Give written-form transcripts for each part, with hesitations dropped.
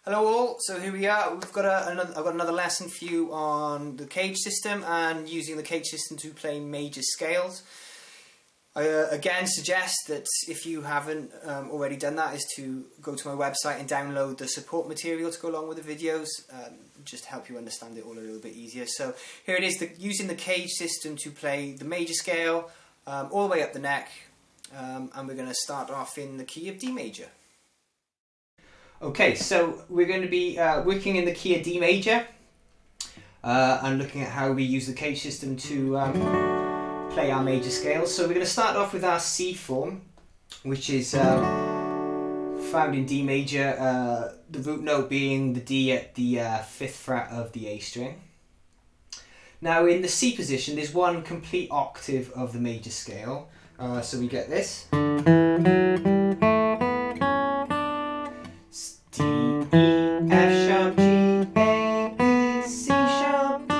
Hello all, so here we are. I've got another lesson for you on the CAGED system and using the CAGED system to play major scales. I again suggest that if you haven't already done that is to go to my website and download the support material to go along with the videos, just to help you understand it all a little bit easier. So here it is, using the CAGED system to play the major scale all the way up the neck, and we're going to start off in the key of D major. Okay, so we're going to be working in the key of D major and looking at how we use the CAGED system to play our major scales. So we're going to start off with our C form, which is found in D major, the root note being the D at the 5th fret of the A string. Now in the C position there's one complete octave of the major scale, so we get this. D, E, F sharp, G, A, B, C sharp, D.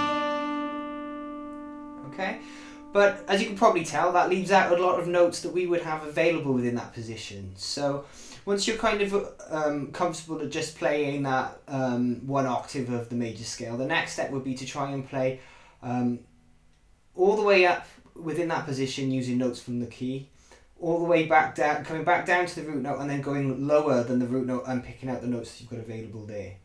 Okay, but as you can probably tell, that leaves out a lot of notes that we would have available within that position. So once you're kind of comfortable at just playing that one octave of the major scale, the next step would be to try and play all the way up within that position using notes from the key, all the way back down, coming back down to the root note and then going lower than the root note and picking out the notes that you've got available there.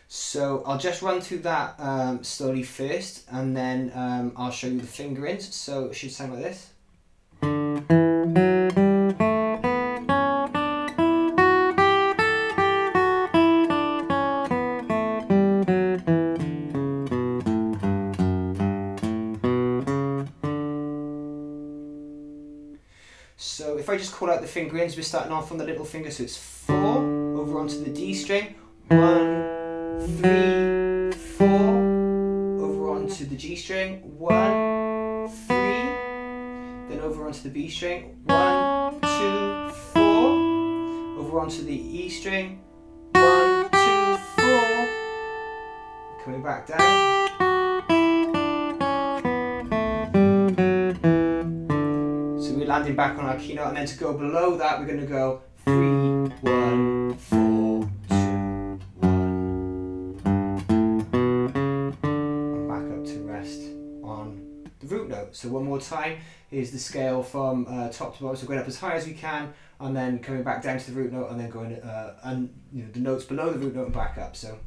So I'll just run through that slowly first, and then I'll show you the fingerings. So it should sound like this. So if I just call out the fingerings, we're starting off on the little finger, so it's 4 over onto the D string, 1, 3, 4 over onto the G string, 1, 3, then over onto the B string, 1, 2, 4 over onto the E string, 1, 2, 4, coming back down. Landing back on our key note, and then to go below that we're going to go 3, 1, 4, 2, 1, and back up to rest on the root note. So one more time, here's the scale from top to bottom, so going up as high as we can and then coming back down to the root note and then going the notes below the root note and back up. So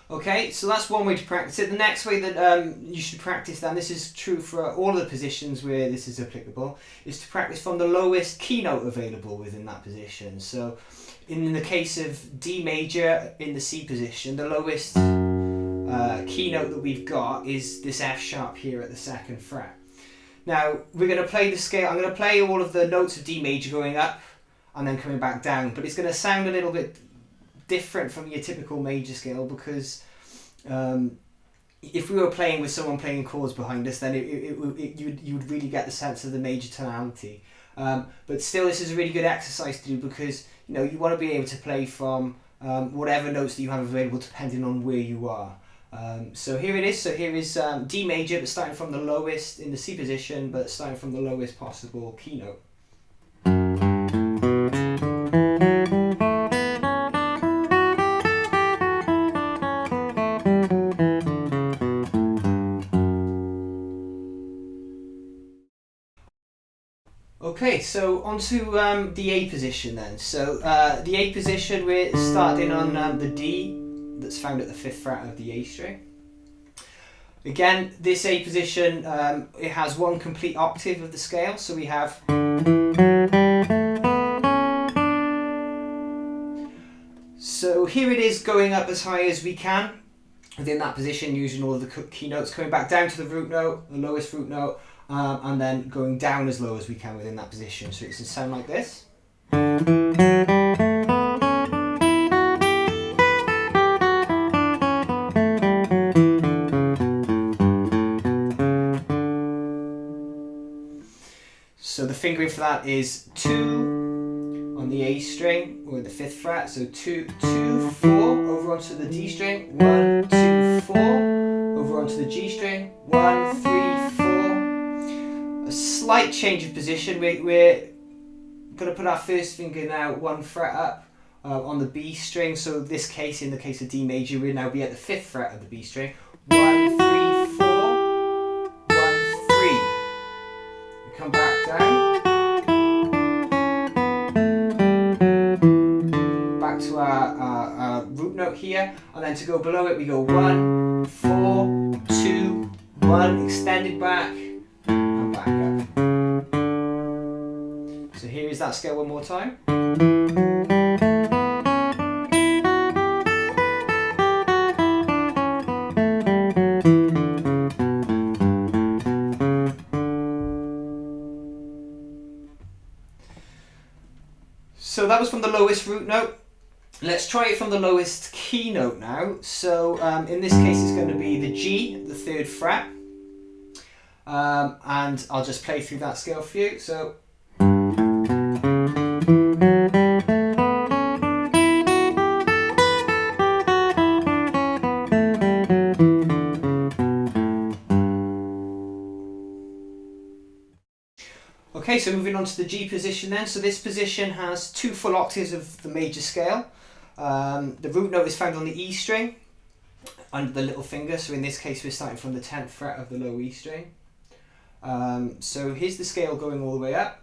okay, so that's one way to practice it. The next way that you should practice, and this is true for all of the positions where this is applicable, is to practice from the lowest key note available within that position. So in the case of D major in the C position, the lowest key note that we've got is this F sharp here at the 2nd fret. Now we're going to play the scale. I'm going to play all of the notes of D major going up and then coming back down, but it's going to sound a little bit different from your typical major scale because if we were playing with someone playing chords behind us, then you would really get the sense of the major tonality. But still, this is a really good exercise to do because you want to be able to play from whatever notes that you have available depending on where you are. So here it is. So here is D major, but starting from the lowest in the C position, but starting from the lowest possible key note. Okay, so onto the A position then. So the A position, we're starting on the D that's found at the 5th fret of the A string. Again, this A position, it has one complete octave of the scale, so we have so here it is going up as high as we can within that position using all of the key notes, coming back down to the root note, the lowest root note, and then going down as low as we can within that position. So it's going to sound like this. So the fingering for that is 2 on the A string or the 5th fret, so 2, 2, 4, over onto the D string, 1, 2, 4, over onto the G string, 1, 3, 4. A slight change of position. We're going to put our first finger now 1 fret up on the B string. So in this case, in the case of D major, we'll now be at the 5th fret of the B string. 1, 3, 4, 1, 3. We come back down. Back to our root note here, and then to go below it we go 1, 4, 2, 1, extended back, and back up. So here is that scale one more time. So that was from the lowest root note. Let's try it from the lowest key note now. So in this case it's going to be the G, the 3rd fret. And I'll just play through that scale for you. So okay, so moving on to the G position then. So this position has 2 full octaves of the major scale. The root note is found on the E string under the little finger. So in this case we're starting from the 10th fret of the low E string. So here's the scale going all the way up.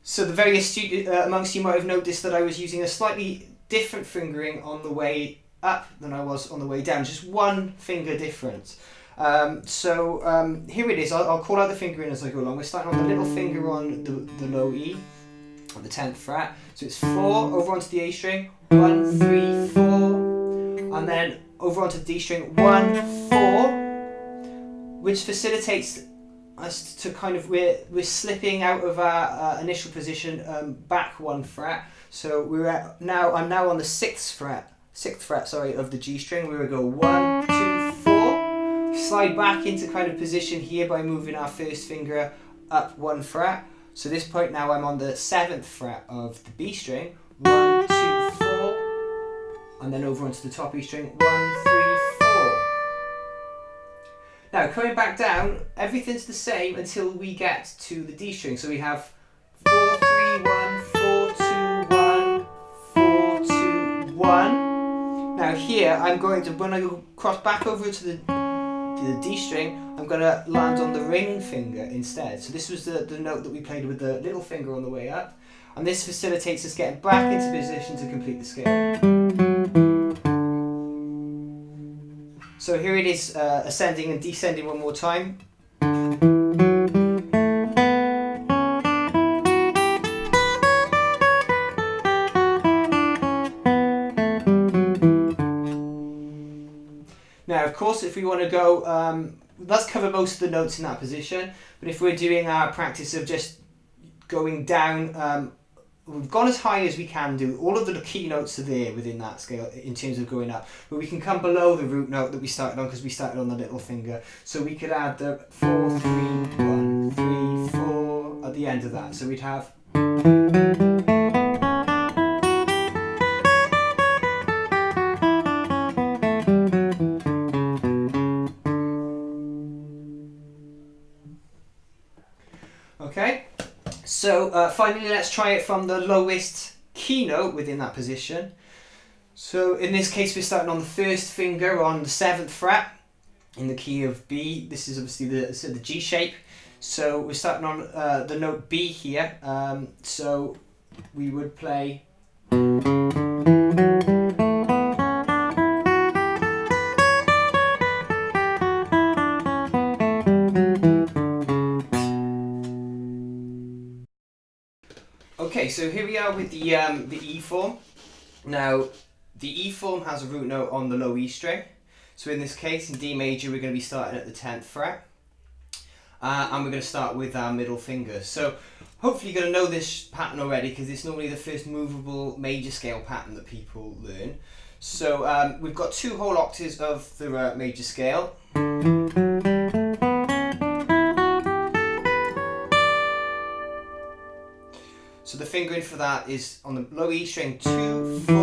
So the very astute amongst you might have noticed that I was using a slightly different fingering on the way up than I was on the way down, just 1 finger difference. Here it is. I'll call out the fingering as I go along. We're starting on the little finger on the low E, on the 10th fret. So it's 4 over onto the A string, 1, 3, 4, and then over onto the D string, 1, 4, which facilitates us to kind of, we're slipping out of our initial position back 1 fret. So I'm now on the 6th fret of the G string. We will go 1, 2, 4, slide back into kind of position here by moving our first finger up 1 fret. So this point now I'm on the 7th fret of the B string, 1, 2, 4, and then over onto the top E string, 1, 3, 4. Now coming back down, everything's the same until we get to the D string. So we have 4, 3, 1, 4, 2, 1, 4, 2, 1. Now here I'm going to, when I go cross back over to the D string, I'm going to land on the ring finger instead. So this was the note that we played with the little finger on the way up, and this facilitates us getting back into position to complete the scale. So here it is, ascending and descending one more time. Now, of course, if we want to go, let's cover most of the notes in that position, but if we're doing our practice of just going down, we've gone as high as we can do. All of the key notes are there within that scale in terms of going up, but we can come below the root note that we started on because we started on the little finger. So we could add the 4, 3, 1, 3, 4 at the end of that. So we'd have. Okay. So finally, let's try it from the lowest key note within that position. So in this case, we're starting on the first finger on the 7th fret in the key of B. This is obviously the G shape. So we're starting on the note B here. So we would play. Okay, so here we are with the E form. Now, the E form has a root note on the low E string. So in this case, in D major, we're going to be starting at the 10th fret. And we're going to start with our middle finger. So hopefully you're going to know this pattern already because it's normally the first movable major scale pattern that people learn. So we've got 2 whole octaves of the major scale. So the fingering for that is on the low E string 2, 4,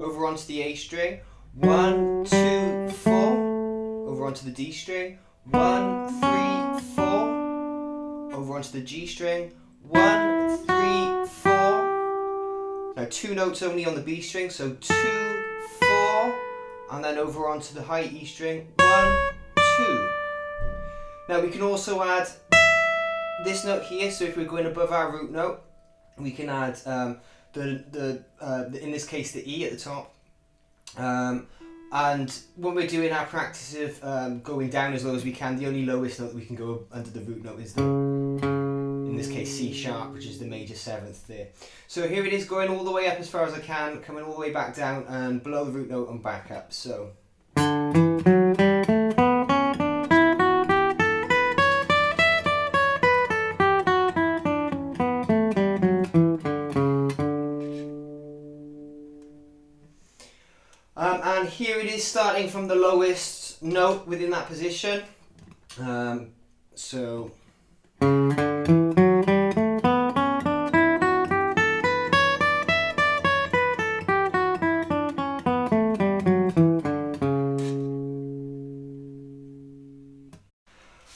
over onto the A string, 1, 2, 4, over onto the D string, 1, 3, 4, over onto the G string, 1, 3, 4. Now 2 notes only on the B string, so 2, 4, and then over onto the high E string, 1, 2. Now we can also add this note here, so if we're going above our root note, we can add in this case the E at the top. And when we're doing our practice of going down as low as we can, the only lowest note that we can go under the root note is the, in this case, C sharp, which is the major 7th there. So here it is, going all the way up as far as I can, coming all the way back down and below the root note and back up. So. And here it is, starting from the lowest note within that position.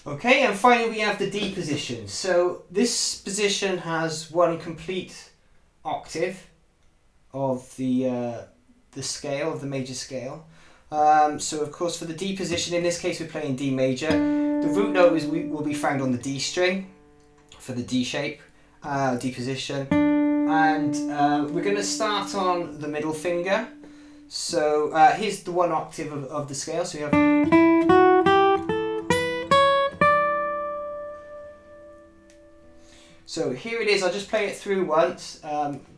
Okay, and finally we have the D position. So this position has 1 complete octave of the scale, of the major scale. So of course for the D position, in this case we're playing D major. The root note will be found on the D string for the D shape, D position. And we're going to start on the middle finger. So here's the 1 octave of the scale. So we have. So here it is, I'll just play it through once.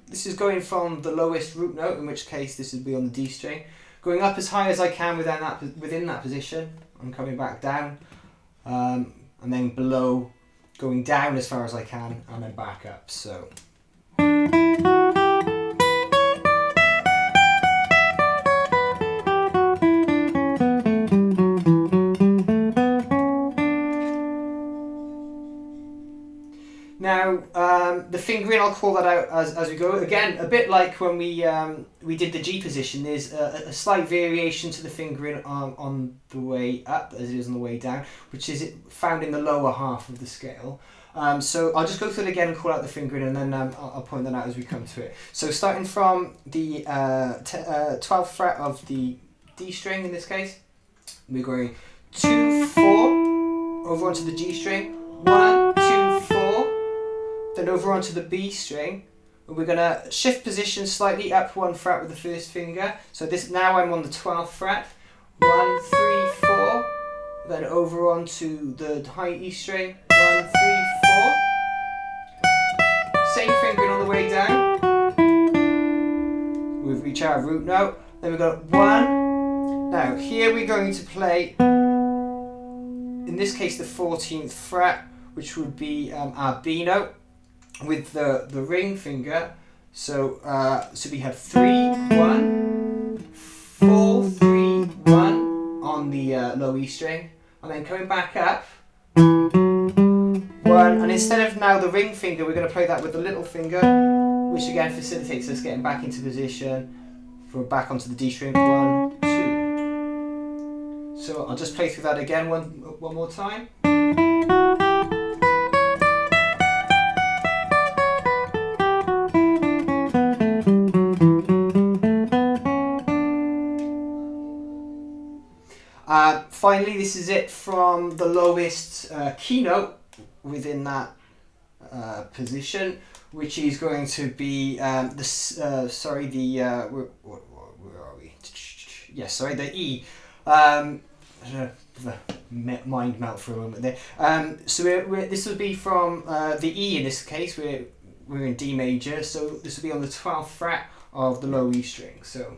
This is going from the lowest root note, in which case this would be on the D string. Going up as high as I can within that position. I'm coming back down. And then below, going down as far as I can, and then back up. So. Now, the fingering, I'll call that out as we go. Again, a bit like when we did the G position, there's a slight variation to the fingering on the way up as it is on the way down, which is found in the lower half of the scale. So I'll just go through it again and call out the fingering, and then I'll point that out as we come to it. So starting from the 12th fret of the D string in this case, we're going 2, 4, over onto the G string, 1, 2, 4, then over onto the B string, and we're going to shift position slightly up 1 fret with the first finger. So this, now I'm on the 12th fret, 1, 3, 4, then over onto the high E string, 1, 3, 4, same fingering on the way down, we've reached our root note, then we've got 1, now here we're going to play, in this case the 14th fret, which would be our B note, with the ring finger. So we have 3, 1, 4, 3, 1 on the low E string, and then coming back up, 1, and instead of now the ring finger, we're going to play that with the little finger, which again facilitates us getting back into position for back onto the D string, 1, 2. So I'll just play through that again one more time. Finally, this is it from the lowest keynote within that position, which is going to be where are we? Yes, sorry, the E. Mind melt for a moment there. So this would be from the E in this case. We're in D major, so this would be on the 12th fret of the low E string. So.